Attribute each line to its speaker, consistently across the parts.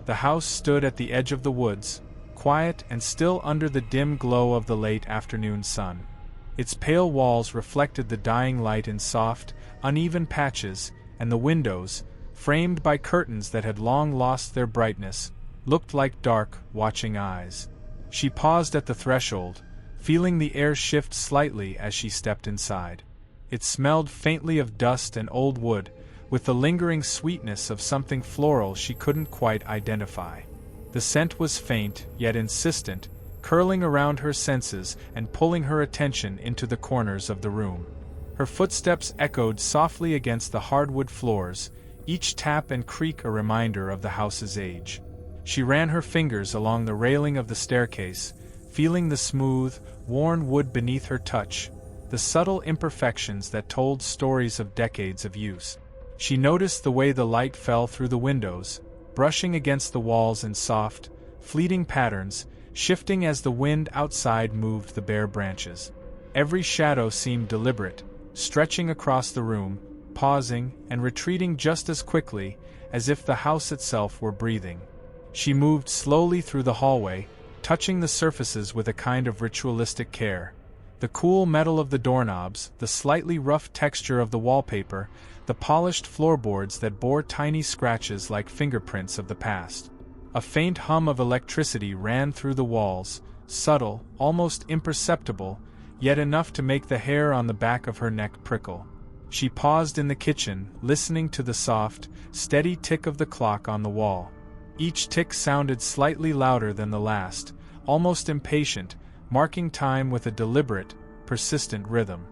Speaker 1: The house stood at the edge of the woods, quiet and still under the dim glow of the late afternoon sun. Its pale walls reflected the dying light in soft, uneven patches, and the windows, framed by curtains that had long lost their brightness, looked like dark, watching eyes. She paused at the threshold, feeling the air shift slightly as she stepped inside. It smelled faintly of dust and old wood, with the lingering sweetness of something floral she couldn't quite identify. The scent was faint, yet insistent, curling around her senses and pulling her attention into the corners of the room. Her footsteps echoed softly against the hardwood floors, each tap and creak a reminder of the house's age. She ran her fingers along the railing of the staircase, feeling the smooth, worn wood beneath her touch, the subtle imperfections that told stories of decades of use. She noticed the way the light fell through the windows, brushing against the walls in soft, fleeting patterns, shifting as the wind outside moved the bare branches. Every shadow seemed deliberate, stretching across the room, pausing and retreating just as quickly as if the house itself were breathing. She moved slowly through the hallway, touching the surfaces with a kind of ritualistic care. The cool metal of the doorknobs, the slightly rough texture of the wallpaper, the polished floorboards that bore tiny scratches like fingerprints of the past. A faint hum of electricity ran through the walls, subtle, almost imperceptible, yet enough to make the hair on the back of her neck prickle. She paused in the kitchen, listening to the soft, steady tick of the clock on the wall. Each tick sounded slightly louder than the last, almost impatient, marking time with a deliberate, persistent rhythm.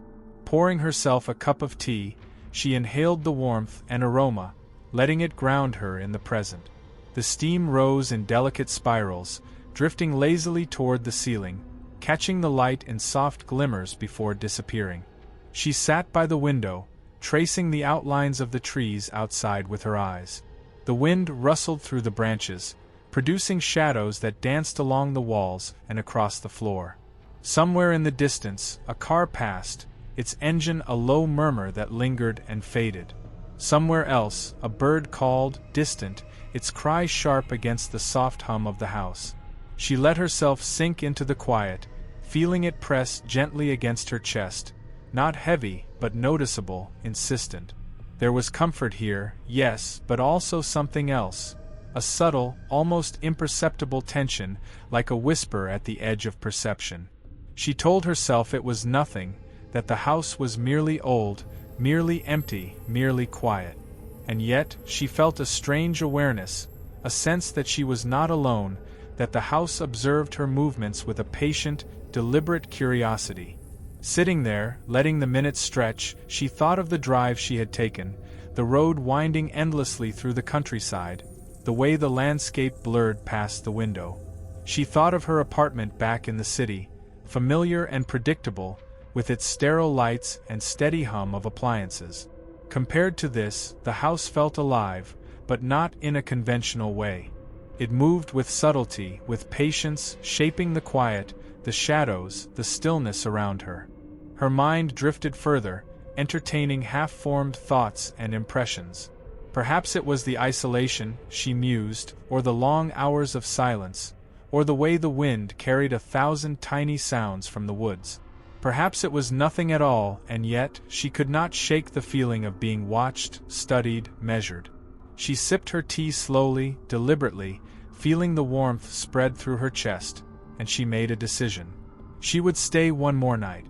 Speaker 1: Pouring herself a cup of tea, she inhaled the warmth and aroma, letting it ground her in the present. The steam rose in delicate spirals, drifting lazily toward the ceiling, catching the light in soft glimmers before disappearing. She sat by the window, tracing the outlines of the trees outside with her eyes. The wind rustled through the branches, producing shadows that danced along the walls and across the floor. Somewhere in the distance, a car passed, its engine a low murmur that lingered and faded. Somewhere else, a bird called, distant, its cry sharp against the soft hum of the house. She let herself sink into the quiet, feeling it press gently against her chest, not heavy, but noticeable, insistent. There was comfort here, yes, but also something else. A subtle, almost imperceptible tension, like a whisper at the edge of perception. She told herself it was nothing, that the house was merely old, merely empty, merely quiet. And yet, she felt a strange awareness, a sense that she was not alone, that the house observed her movements with a patient, deliberate curiosity. Sitting there, letting the minutes stretch, she thought of the drive she had taken, the road winding endlessly through the countryside, the way the landscape blurred past the window. She thought of her apartment back in the city, familiar and predictable, with its sterile lights and steady hum of appliances. Compared to this, the house felt alive, but not in a conventional way. It moved with subtlety, with patience, shaping the quiet, the shadows, the stillness around her. Her mind drifted further, entertaining half-formed thoughts and impressions. Perhaps it was the isolation, she mused, or the long hours of silence, or the way the wind carried 1,000 tiny sounds from the woods. Perhaps it was nothing at all, and yet, she could not shake the feeling of being watched, studied, measured. She sipped her tea slowly, deliberately, feeling the warmth spread through her chest, and she made a decision. She would stay one more night.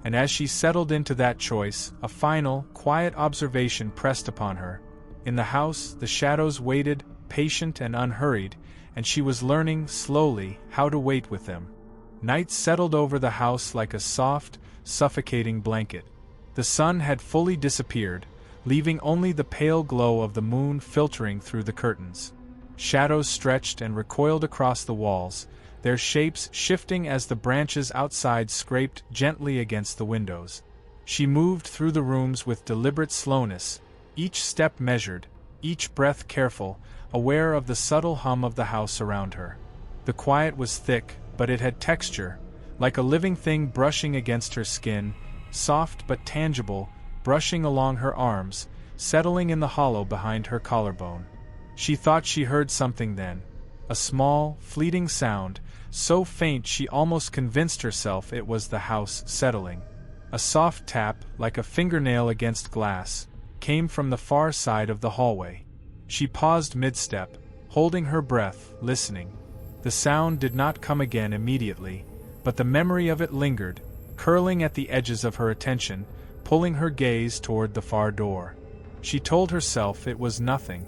Speaker 1: And as she settled into that choice, a final, quiet observation pressed upon her. In the house, the shadows waited, patient and unhurried, and she was learning, slowly, how to wait with them. Night settled over the house like a soft, suffocating blanket. The sun had fully disappeared, leaving only the pale glow of the moon filtering through the curtains. Shadows stretched and recoiled across the walls, their shapes shifting as the branches outside scraped gently against the windows. She moved through the rooms with deliberate slowness, each step measured, each breath careful, aware of the subtle hum of the house around her. The quiet was thick, but it had texture, like a living thing brushing against her skin, soft but tangible, brushing along her arms, settling in the hollow behind her collarbone. She thought she heard something then, A small, fleeting sound, so faint she almost convinced herself it was the house settling. A soft tap, like a fingernail against glass, came from the far side of the hallway. She paused mid-step, holding her breath, listening. The sound did not come again immediately, but the memory of it lingered, curling at the edges of her attention, pulling her gaze toward the far door. She told herself it was nothing.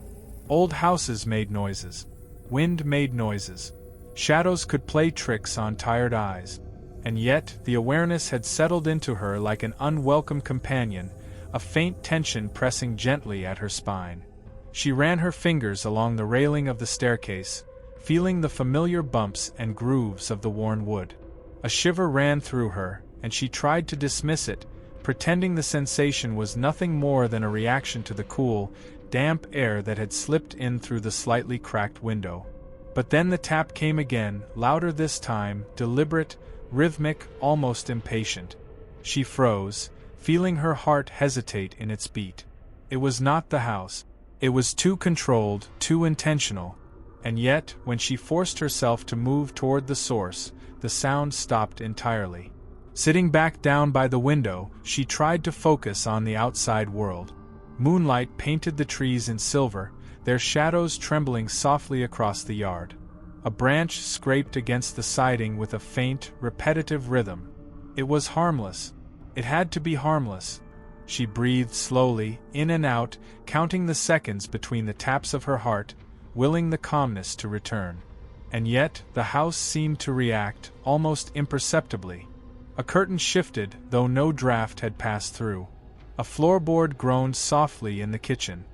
Speaker 1: Old houses made noises. Wind made noises. Shadows could play tricks on tired eyes. And yet, the awareness had settled into her like an unwelcome companion, a faint tension pressing gently at her spine. She ran her fingers along the railing of the staircase, feeling the familiar bumps and grooves of the worn wood. A shiver ran through her, and she tried to dismiss it, pretending the sensation was nothing more than a reaction to the cool, damp air that had slipped in through the slightly cracked window. But then the tap came again, louder this time, deliberate, rhythmic, almost impatient. She froze, feeling her heart hesitate in its beat. It was not the house. It was too controlled, too intentional. And yet, when she forced herself to move toward the source, the sound stopped entirely. Sitting back down by the window, she tried to focus on the outside world. Moonlight painted the trees in silver, their shadows trembling softly across the yard. A branch scraped against the siding with a faint, repetitive rhythm. It was harmless. It had to be harmless. She breathed slowly, in and out, counting the seconds between the taps of her heart, willing the calmness to return. And yet, the house seemed to react, almost imperceptibly. A curtain shifted, though no draft had passed through. A floorboard groaned softly in the kitchen.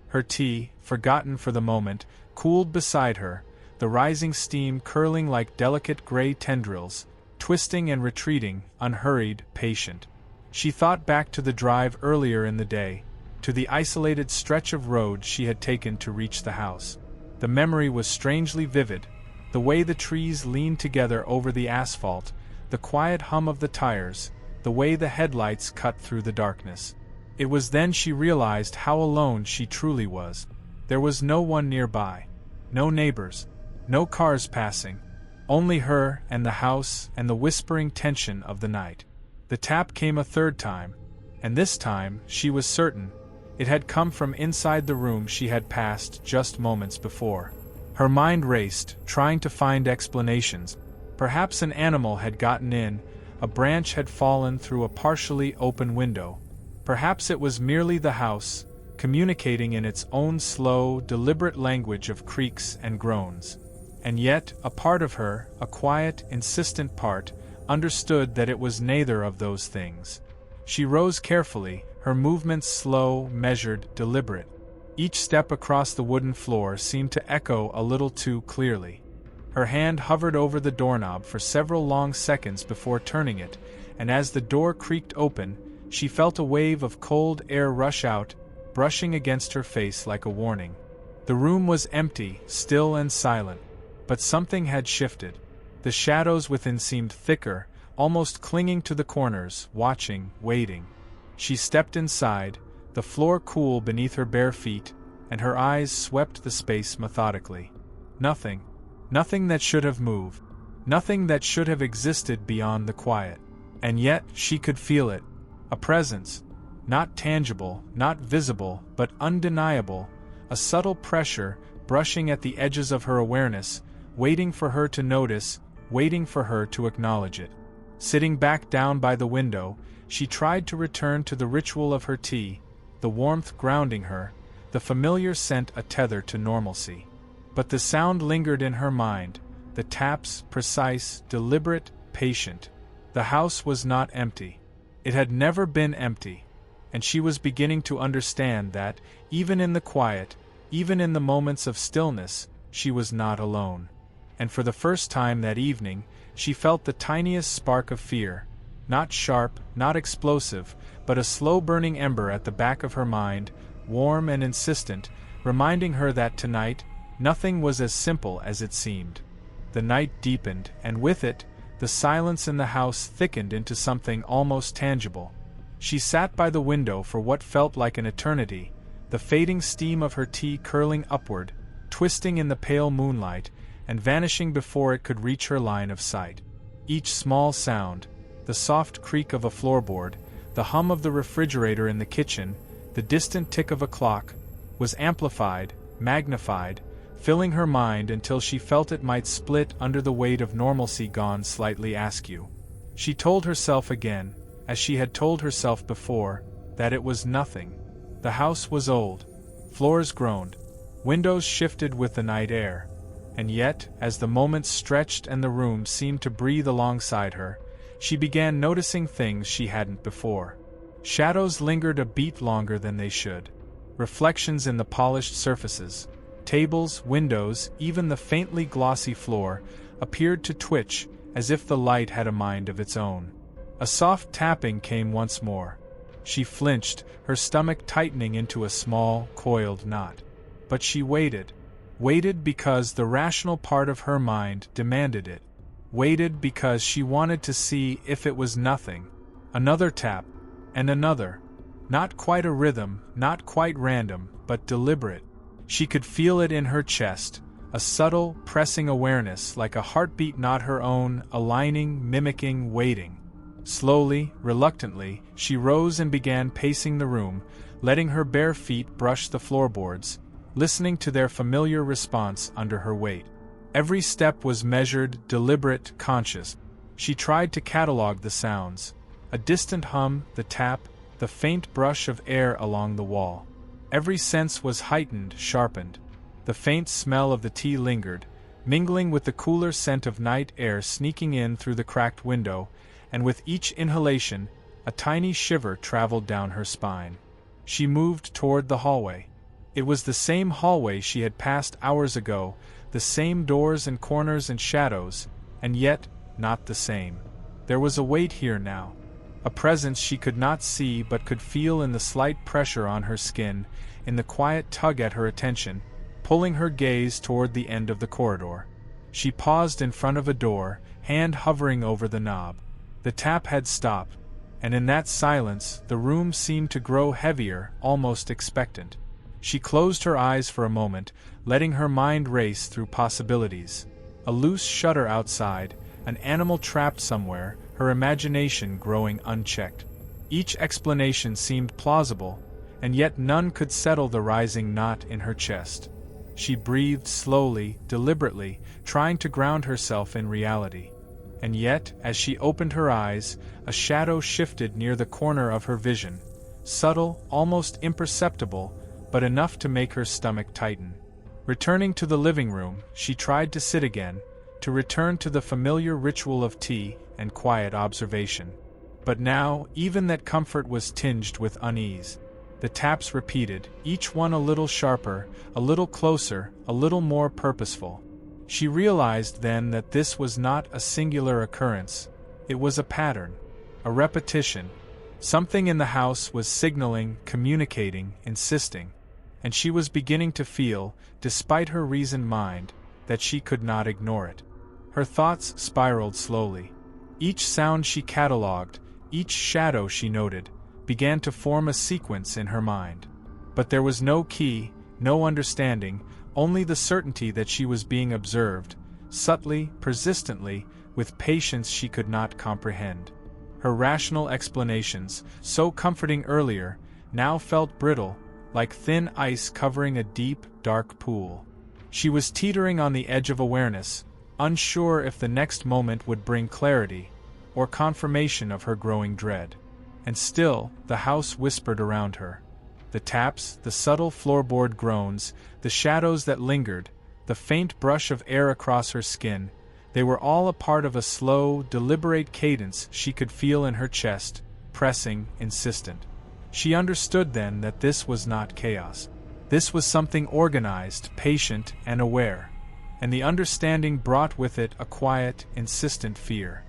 Speaker 1: Her tea, forgotten for the moment, cooled beside her, the rising steam curling like delicate gray tendrils, twisting and retreating, unhurried, patient. She thought back to the drive earlier in the day, to the isolated stretch of road she had taken to reach the house. The memory was strangely vivid, the way the trees leaned together over the asphalt, the quiet hum of the tires, the way the headlights cut through the darkness. It was then she realized how alone she truly was. There was no one nearby, no neighbors, no cars passing, only her and the house and the whispering tension of the night. The tap came a third time, and this time, she was certain, it had come from inside the room she had passed just moments before. Her mind raced, trying to find explanations. Perhaps an animal had gotten in, a branch had fallen through a partially open window. Perhaps it was merely the house, communicating in its own slow, deliberate language of creaks and groans. And yet, a part of her, a quiet, insistent part, understood that it was neither of those things. She rose carefully, her movements slow, measured, deliberate. Each step across the wooden floor seemed to echo a little too clearly. Her hand hovered over the doorknob for several long seconds before turning it, and as the door creaked open, she felt a wave of cold air rush out, brushing against her face like a warning. The room was empty, still and silent, but something had shifted. The shadows within seemed thicker, almost clinging to the corners, watching, waiting. She stepped inside, the floor cool beneath her bare feet, and her eyes swept the space methodically. Nothing. Nothing that should have moved. Nothing that should have existed beyond the quiet. And yet, she could feel it. A presence. Not tangible, not visible, but undeniable. A subtle pressure, brushing at the edges of her awareness, waiting for her to notice, waiting for her to acknowledge it. Sitting back down by the window, she tried to return to the ritual of her tea, the warmth grounding her, the familiar scent a tether to normalcy. But the sound lingered in her mind, the taps, precise, deliberate, patient. The house was not empty. It had never been empty, and she was beginning to understand that, even in the quiet, even in the moments of stillness, she was not alone. And for the first time that evening, she felt the tiniest spark of fear, not sharp, not explosive, but a slow-burning ember at the back of her mind, warm and insistent, reminding her that tonight, nothing was as simple as it seemed. The night deepened, and with it, the silence in the house thickened into something almost tangible. She sat by the window for what felt like an eternity, the fading steam of her tea curling upward, twisting in the pale moonlight, and vanishing before it could reach her line of sight. Each small sound, the soft creak of a floorboard, the hum of the refrigerator in the kitchen, the distant tick of a clock, was amplified, magnified, filling her mind until she felt it might split under the weight of normalcy gone slightly askew. She told herself again, as she had told herself before, that it was nothing. The house was old, floors groaned, windows shifted with the night air, and yet, as the moments stretched and the room seemed to breathe alongside her, she began noticing things she hadn't before. Shadows lingered a beat longer than they should. Reflections in the polished surfaces, tables, windows, even the faintly glossy floor, appeared to twitch, as if the light had a mind of its own. A soft tapping came once more. She flinched, her stomach tightening into a small, coiled knot. But she waited. Waited because the rational part of her mind demanded it. Waited because she wanted to see if it was nothing. Another tap, and another. Not quite a rhythm, not quite random, but deliberate. She could feel it in her chest, a subtle, pressing awareness like a heartbeat not her own, aligning, mimicking, waiting. Slowly, reluctantly, she rose and began pacing the room, letting her bare feet brush the floorboards, listening to their familiar response under her weight. Every step was measured, deliberate, conscious. She tried to catalog the sounds. A distant hum, the tap, the faint brush of air along the wall. Every sense was heightened, sharpened. The faint smell of the tea lingered, mingling with the cooler scent of night air sneaking in through the cracked window, and with each inhalation, a tiny shiver traveled down her spine. She moved toward the hallway. It was the same hallway she had passed hours ago, the same doors and corners and shadows, and yet not the same. There was a weight here now. A presence she could not see but could feel in the slight pressure on her skin, in the quiet tug at her attention, pulling her gaze toward the end of the corridor. She paused in front of a door, hand hovering over the knob. The tap had stopped, and in that silence the room seemed to grow heavier, almost expectant. She closed her eyes for a moment, letting her mind race through possibilities. A loose shutter outside, an animal trapped somewhere, her imagination growing unchecked. Each explanation seemed plausible, and yet none could settle the rising knot in her chest. She breathed slowly, deliberately, trying to ground herself in reality. And yet, as she opened her eyes, a shadow shifted near the corner of her vision, subtle, almost imperceptible, but enough to make her stomach tighten. Returning to the living room, she tried to sit again, to return to the familiar ritual of tea and quiet observation. But now, even that comfort was tinged with unease. The taps repeated, each one a little sharper, a little closer, a little more purposeful. She realized then that this was not a singular occurrence. It was a pattern, a repetition. Something in the house was signaling, communicating, insisting. And she was beginning to feel, despite her reasoned mind, that she could not ignore it. Her thoughts spiraled slowly. Each sound she catalogued, each shadow she noted, began to form a sequence in her mind. But there was no key, no understanding, only the certainty that she was being observed, subtly, persistently, with patience she could not comprehend. Her rational explanations, so comforting earlier, now felt brittle, like thin ice covering a deep, dark pool. She was teetering on the edge of awareness, unsure if the next moment would bring clarity, or confirmation of her growing dread. And still, the house whispered around her. The taps, the subtle floorboard groans, the shadows that lingered, the faint brush of air across her skin, they were all a part of a slow, deliberate cadence she could feel in her chest, pressing, insistent. She understood then that this was not chaos. This was something organized, patient, and aware. And the understanding brought with it a quiet, insistent fear.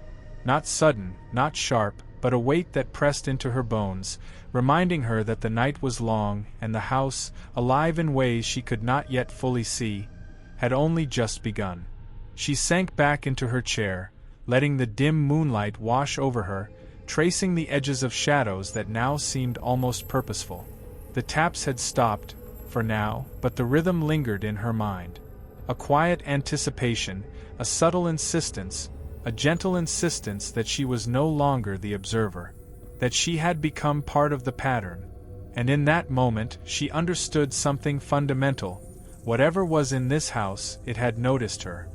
Speaker 1: Not sudden, not sharp, but a weight that pressed into her bones, reminding her that the night was long and the house, alive in ways she could not yet fully see, had only just begun. She sank back into her chair, letting the dim moonlight wash over her, tracing the edges of shadows that now seemed almost purposeful. The taps had stopped, for now, but the rhythm lingered in her mind. A quiet anticipation, a subtle insistence, a gentle insistence that she was no longer the observer, that she had become part of the pattern. And in that moment, she understood something fundamental. Whatever was in this house, it had noticed her.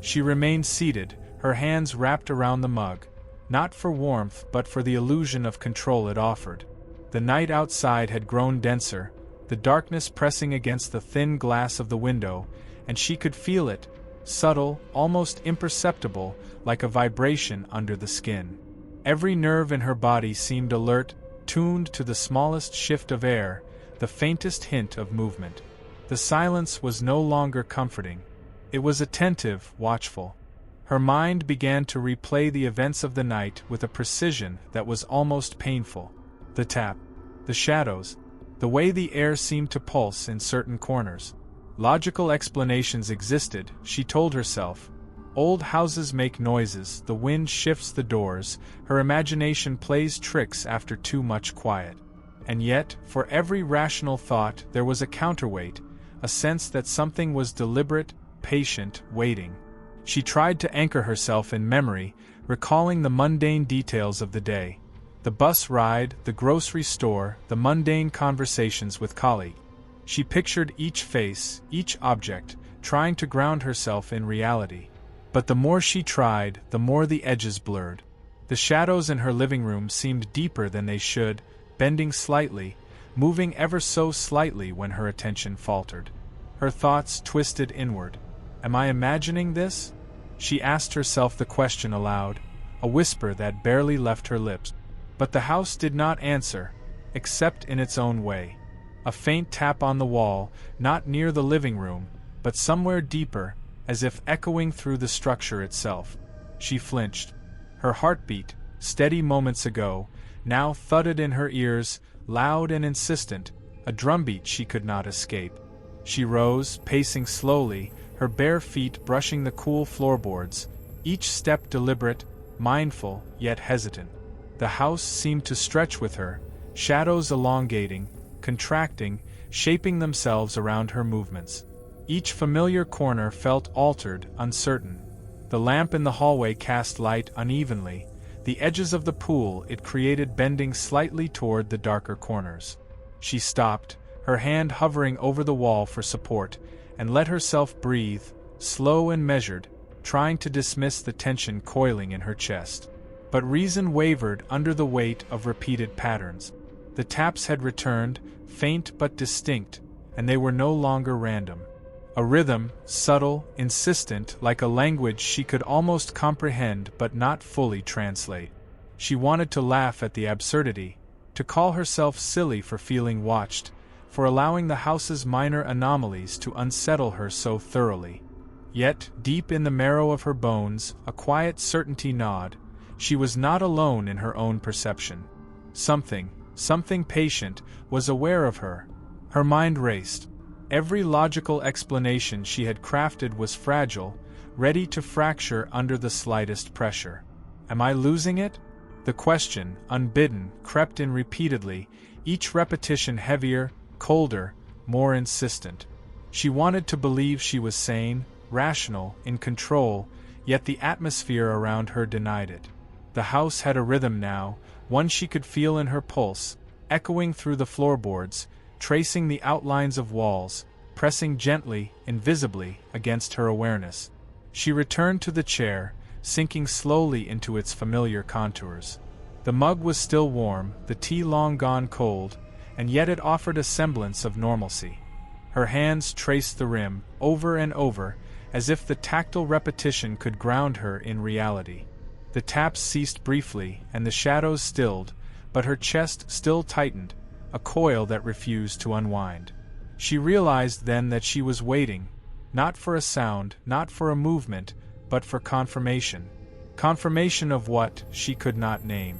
Speaker 1: She remained seated, her hands wrapped around the mug, not for warmth but for the illusion of control it offered. The night outside had grown denser, the darkness pressing against the thin glass of the window, and she could feel it, subtle, almost imperceptible, like a vibration under the skin. Every nerve in her body seemed alert, tuned to the smallest shift of air, the faintest hint of movement. The silence was no longer comforting. It was attentive, watchful. Her mind began to replay the events of the night with a precision that was almost painful. The tap, the shadows, the way the air seemed to pulse in certain corners. Logical explanations existed, she told herself. Old houses make noises, the wind shifts the doors, her imagination plays tricks after too much quiet. And yet, for every rational thought there was a counterweight, a sense that something was deliberate, patient, waiting. She tried to anchor herself in memory, recalling the mundane details of the day. The bus ride, the grocery store, the mundane conversations with colleagues. She pictured each face, each object, trying to ground herself in reality. But the more she tried, the more the edges blurred. The shadows in her living room seemed deeper than they should, bending slightly, moving ever so slightly when her attention faltered. Her thoughts twisted inward. Am I imagining this? She asked herself the question aloud, a whisper that barely left her lips. But the house did not answer, except in its own way. A faint tap on the wall, not near the living room, but somewhere deeper, as if echoing through the structure itself. She flinched. Her heartbeat, steady moments ago, now thudded in her ears, loud and insistent, a drumbeat she could not escape. She rose, pacing slowly, her bare feet brushing the cool floorboards, each step deliberate, mindful, yet hesitant. The house seemed to stretch with her, shadows elongating, contracting, shaping themselves around her movements. Each familiar corner felt altered, uncertain. The lamp in the hallway cast light unevenly, the edges of the pool it created bending slightly toward the darker corners. She stopped, her hand hovering over the wall for support, and let herself breathe, slow and measured, trying to dismiss the tension coiling in her chest. But reason wavered under the weight of repeated patterns. The taps had returned, faint but distinct, and they were no longer random. A rhythm, subtle, insistent, like a language she could almost comprehend but not fully translate. She wanted to laugh at the absurdity, to call herself silly for feeling watched, for allowing the house's minor anomalies to unsettle her so thoroughly. Yet, deep in the marrow of her bones, a quiet certainty gnawed. She was not alone in her own perception. Something patient, was aware of her. Her mind raced. Every logical explanation she had crafted was fragile, ready to fracture under the slightest pressure. Am I losing it? The question, unbidden, crept in repeatedly, each repetition heavier, colder, more insistent. She wanted to believe she was sane, rational, in control, yet the atmosphere around her denied it. The house had a rhythm now, one she could feel in her pulse, echoing through the floorboards, tracing the outlines of walls, pressing gently, invisibly, against her awareness. She returned to the chair, sinking slowly into its familiar contours. The mug was still warm, the tea long gone cold, and yet it offered a semblance of normalcy. Her hands traced the rim, over and over, as if the tactile repetition could ground her in reality. The taps ceased briefly, and the shadows stilled, but her chest still tightened, a coil that refused to unwind. She realized then that she was waiting, not for a sound, not for a movement, but for confirmation. Confirmation of what, she could not name.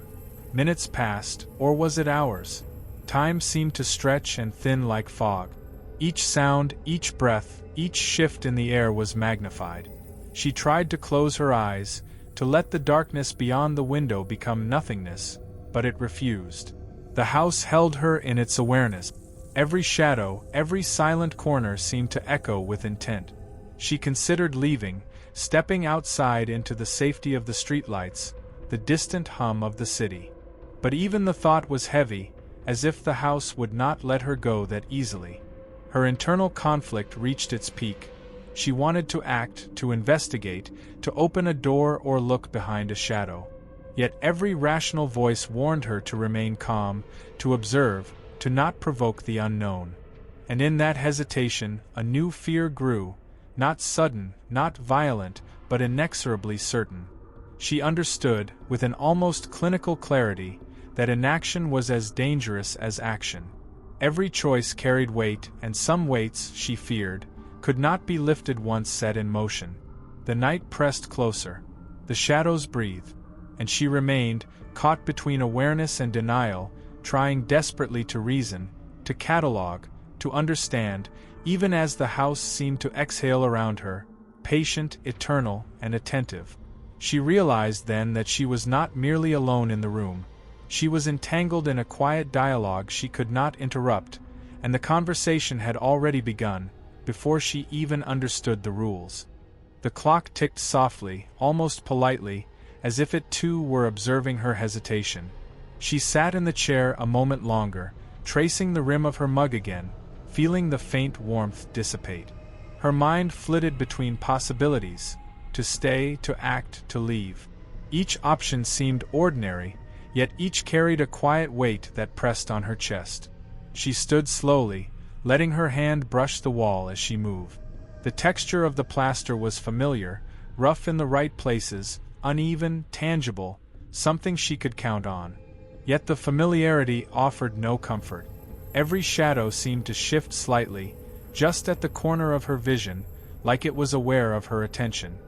Speaker 1: Minutes passed, or was it hours? Time seemed to stretch and thin like fog. Each sound, each breath, each shift in the air was magnified. She tried to close her eyes, to let the darkness beyond the window become nothingness, but it refused. The house held her in its awareness. Every shadow, every silent corner seemed to echo with intent. She considered leaving, stepping outside into the safety of the streetlights, the distant hum of the city. But even the thought was heavy, as if the house would not let her go that easily. Her internal conflict reached its peak. She wanted to act, to investigate, to open a door or look behind a shadow. Yet every rational voice warned her to remain calm, to observe, to not provoke the unknown. And in that hesitation, a new fear grew, not sudden, not violent, but inexorably certain. She understood, with an almost clinical clarity, that inaction was as dangerous as action. Every choice carried weight, and some weights, she feared, could not be lifted once set in motion. The night pressed closer. The shadows breathed, and she remained, caught between awareness and denial, trying desperately to reason, to catalogue, to understand, even as the house seemed to exhale around her, patient, eternal, and attentive. She realized then that she was not merely alone in the room. She was entangled in a quiet dialogue she could not interrupt, and the conversation had already begun, before she even understood the rules. The clock ticked softly, almost politely, as if it too were observing her hesitation. She sat in the chair a moment longer, tracing the rim of her mug again, feeling the faint warmth dissipate. Her mind flitted between possibilities, to stay, to act, to leave. Each option seemed ordinary, yet each carried a quiet weight that pressed on her chest. She stood slowly, letting her hand brush the wall as she moved. The texture of the plaster was familiar, rough in the right places, uneven, tangible, something she could count on. Yet the familiarity offered no comfort. Every shadow seemed to shift slightly, just at the corner of her vision, like it was aware of her attention.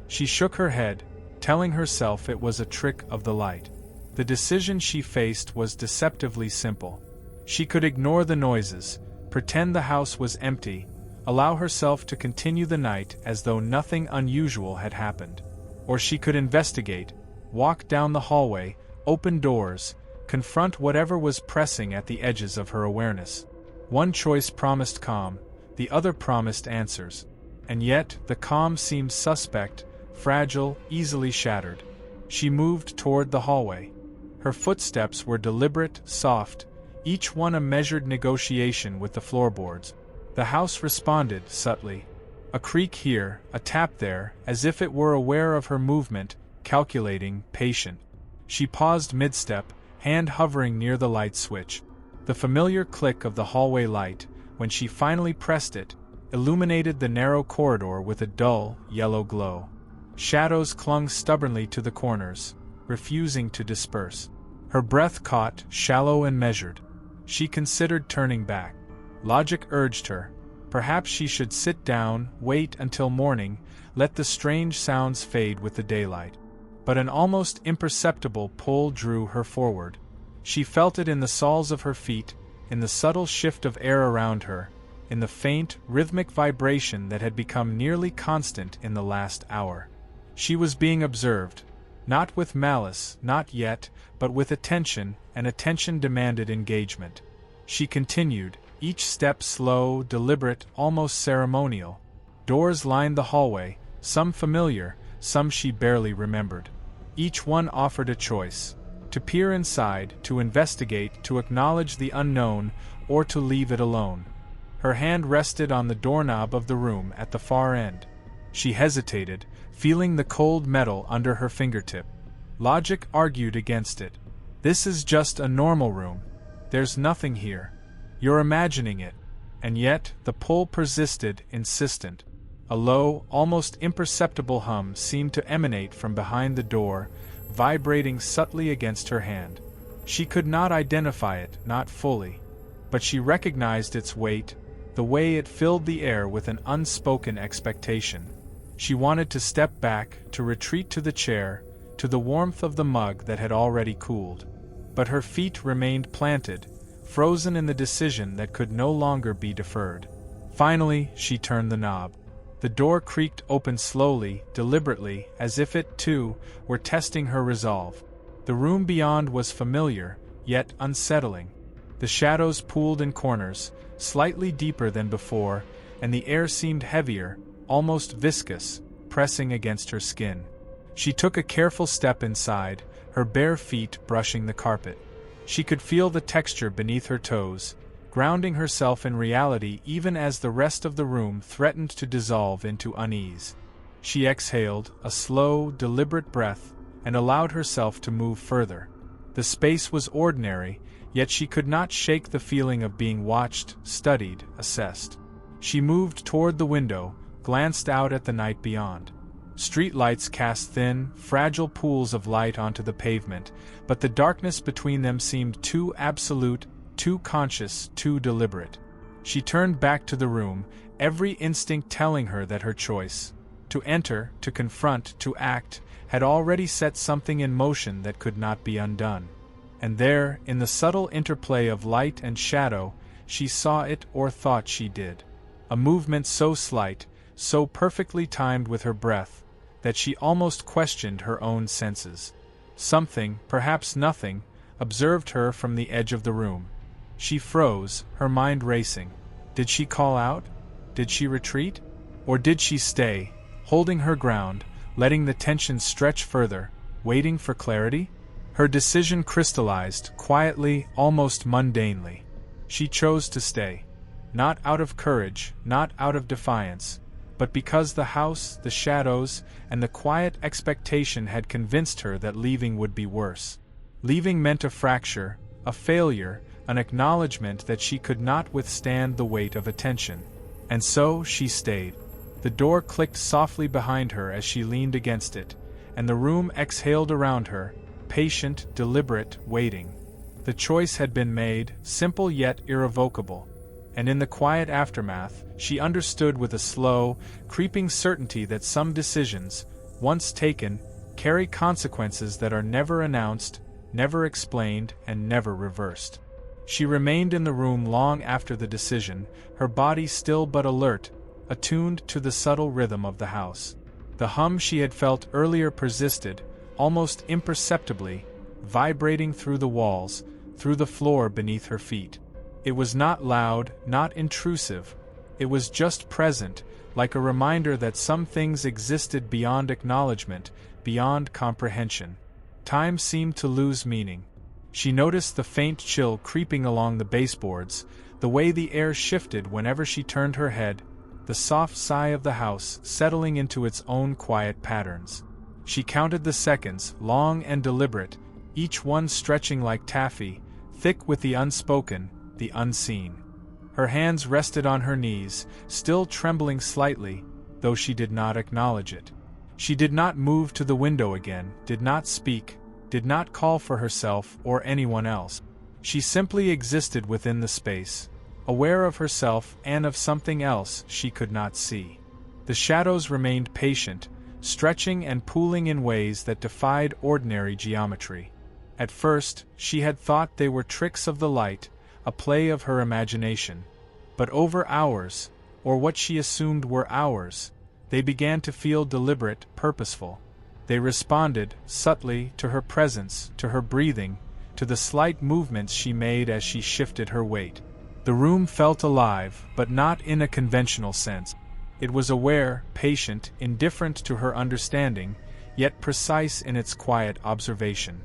Speaker 1: She shook her head, telling herself it was a trick of the light. The decision she faced was deceptively simple. She could ignore the noises, pretend the house was empty, allow herself to continue the night as though nothing unusual had happened. Or she could investigate, walk down the hallway, open doors, confront whatever was pressing at the edges of her awareness. One choice promised calm, the other promised answers. And yet, the calm seemed suspect, fragile, easily shattered. She moved toward the hallway. Her footsteps were deliberate, soft, each one a measured negotiation with the floorboards. The house responded, subtly. A creak here, a tap there, as if it were aware of her movement, calculating, patient. She paused mid-step, hand hovering near the light switch. The familiar click of the hallway light, when she finally pressed it, illuminated the narrow corridor with a dull, yellow glow. Shadows clung stubbornly to the corners, refusing to disperse. Her breath caught, shallow and measured. She considered turning back. Logic urged her. Perhaps she should sit down, wait until morning, let the strange sounds fade with the daylight. But an almost imperceptible pull drew her forward. She felt it in the soles of her feet, in the subtle shift of air around her, in the faint, rhythmic vibration that had become nearly constant in the last hour. She was being observed, not with malice, not yet, but with attention, and attention demanded engagement. She continued, each step slow, deliberate, almost ceremonial. Doors lined the hallway, some familiar, some she barely remembered. Each one offered a choice: to peer inside, to investigate, to acknowledge the unknown, or to leave it alone. Her hand rested on the doorknob of the room at the far end. She hesitated, feeling the cold metal under her fingertip. Logic argued against it. This is just a normal room. There's nothing here. You're imagining it. And yet, the pull persisted, insistent. A low, almost imperceptible hum seemed to emanate from behind the door, vibrating subtly against her hand. She could not identify it, not fully. But she recognized its weight, the way it filled the air with an unspoken expectation. She wanted to step back, to retreat to the chair, to the warmth of the mug that had already cooled. But her feet remained planted, frozen in the decision that could no longer be deferred. Finally, she turned the knob. The door creaked open slowly, deliberately, as if it, too, were testing her resolve. The room beyond was familiar, yet unsettling. The shadows pooled in corners, slightly deeper than before, and the air seemed heavier, almost viscous, pressing against her skin. She took a careful step inside, her bare feet brushing the carpet. She could feel the texture beneath her toes, grounding herself in reality even as the rest of the room threatened to dissolve into unease. She exhaled, a slow, deliberate breath, and allowed herself to move further. The space was ordinary, yet she could not shake the feeling of being watched, studied, assessed. She moved toward the window, glanced out at the night beyond. Street lights cast thin, fragile pools of light onto the pavement, but the darkness between them seemed too absolute, too conscious, too deliberate. She turned back to the room, every instinct telling her that her choice, to enter, to confront, to act, had already set something in motion that could not be undone. And there, in the subtle interplay of light and shadow, she saw it or thought she did. A movement so slight, so perfectly timed with her breath, that she almost questioned her own senses. Something, perhaps nothing, observed her from the edge of the room. She froze, her mind racing. Did she call out? Did she retreat? Or did she stay, holding her ground, letting the tension stretch further, waiting for clarity? Her decision crystallized, quietly, almost mundanely. She chose to stay. Not out of courage, not out of defiance, but because the house, the shadows, and the quiet expectation had convinced her that leaving would be worse. Leaving meant a fracture, a failure, an acknowledgement that she could not withstand the weight of attention. And so she stayed. The door clicked softly behind her as she leaned against it, and the room exhaled around her, patient, deliberate, waiting. The choice had been made, simple yet irrevocable. And in the quiet aftermath, she understood with a slow, creeping certainty that some decisions, once taken, carry consequences that are never announced, never explained, and never reversed. She remained in the room long after the decision, her body still but alert, attuned to the subtle rhythm of the house. The hum she had felt earlier persisted, almost imperceptibly, vibrating through the walls, through the floor beneath her feet. It was not loud, not intrusive. It was just present, like a reminder that some things existed beyond acknowledgement, beyond comprehension. Time seemed to lose meaning. She noticed the faint chill creeping along the baseboards, the way the air shifted whenever she turned her head, the soft sigh of the house settling into its own quiet patterns. She counted the seconds, long and deliberate, each one stretching like taffy, thick with the unspoken, the unseen. Her hands rested on her knees, still trembling slightly, though she did not acknowledge it. She did not move to the window again, did not speak, did not call for herself or anyone else. She simply existed within the space, aware of herself and of something else she could not see. The shadows remained patient, stretching and pooling in ways that defied ordinary geometry. At first, she had thought they were tricks of the light, a play of her imagination. But over hours, or what she assumed were hours, they began to feel deliberate, purposeful. They responded, subtly, to her presence, to her breathing, to the slight movements she made as she shifted her weight. The room felt alive, but not in a conventional sense. It was aware, patient, indifferent to her understanding, yet precise in its quiet observation.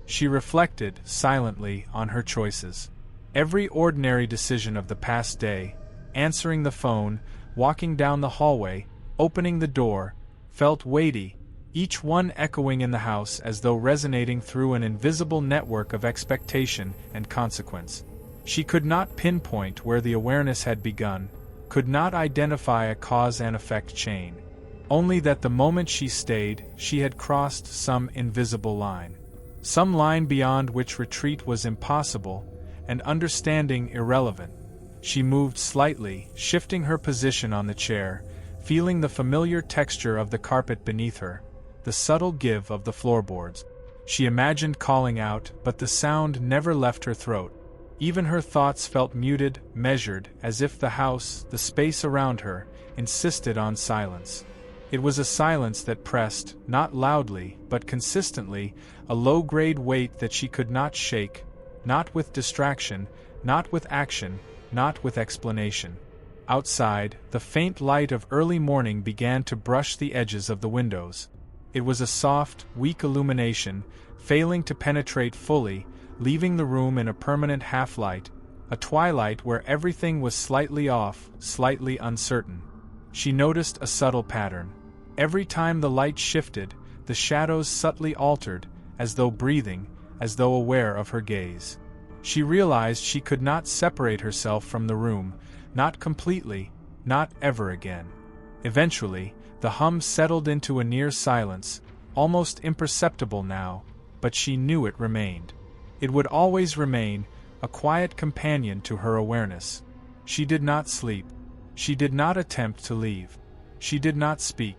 Speaker 1: She reflected, silently, on her choices. Every ordinary decision of the past day, answering the phone, walking down the hallway, opening the door, felt weighty, each one echoing in the house as though resonating through an invisible network of expectation and consequence. She could not pinpoint where the awareness had begun, could not identify a cause and effect chain. Only that the moment she stayed, she had crossed some invisible line. Some line beyond which retreat was impossible, and understanding irrelevant. She moved slightly, shifting her position on the chair, feeling the familiar texture of the carpet beneath her, the subtle give of the floorboards. She imagined calling out, but the sound never left her throat. Even her thoughts felt muted, measured, as if the house, the space around her, insisted on silence. It was a silence that pressed, not loudly, but consistently, a low-grade weight that she could not shake, not with distraction, not with action, not with explanation. Outside, the faint light of early morning began to brush the edges of the windows. It was a soft, weak illumination, failing to penetrate fully, leaving the room in a permanent half-light, a twilight where everything was slightly off, slightly uncertain. She noticed a subtle pattern. Every time the light shifted, the shadows subtly altered, as though breathing, as though aware of her gaze. She realized she could not separate herself from the room, not completely, not ever again. Eventually, the hum settled into a near silence, almost imperceptible now, but she knew it remained. It would always remain, a quiet companion to her awareness. She did not sleep. She did not attempt to leave. She did not speak.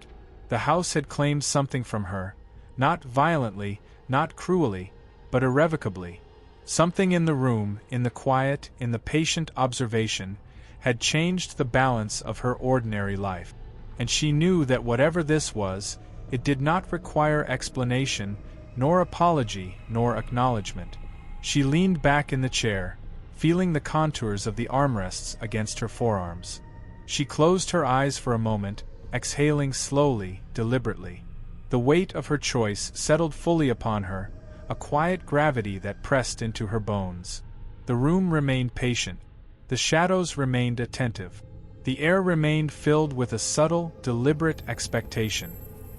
Speaker 1: The house had claimed something from her, not violently, not cruelly, but irrevocably. Something in the room, in the quiet, in the patient observation, had changed the balance of her ordinary life. And she knew that whatever this was, it did not require explanation, nor apology, nor acknowledgement. She leaned back in the chair, feeling the contours of the armrests against her forearms. She closed her eyes for a moment, exhaling slowly, deliberately. The weight of her choice settled fully upon her, a quiet gravity that pressed into her bones. The room remained patient. The shadows remained attentive. The air remained filled with a subtle, deliberate expectation.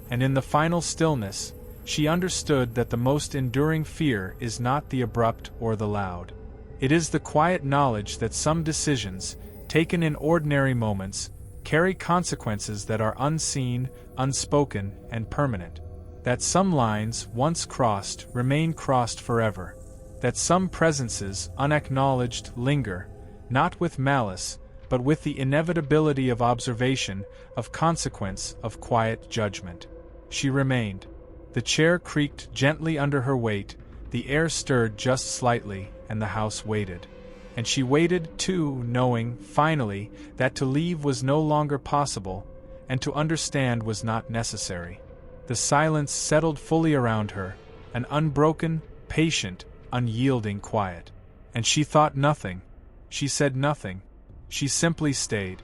Speaker 1: And in the final stillness, she understood that the most enduring fear is not the abrupt or the loud. It is the quiet knowledge that some decisions, taken in ordinary moments, carry consequences that are unseen, unspoken, and permanent. That some lines, once crossed, remain crossed forever. That some presences, unacknowledged, linger, not with malice, but with the inevitability of observation, of consequence, of quiet judgment. She remained. The chair creaked gently under her weight, the air stirred just slightly, and the house waited. And she waited, too, knowing, finally, that to leave was no longer possible, and to understand was not necessary. The silence settled fully around her, an unbroken, patient, unyielding quiet. And she thought nothing. She said nothing. She simply stayed.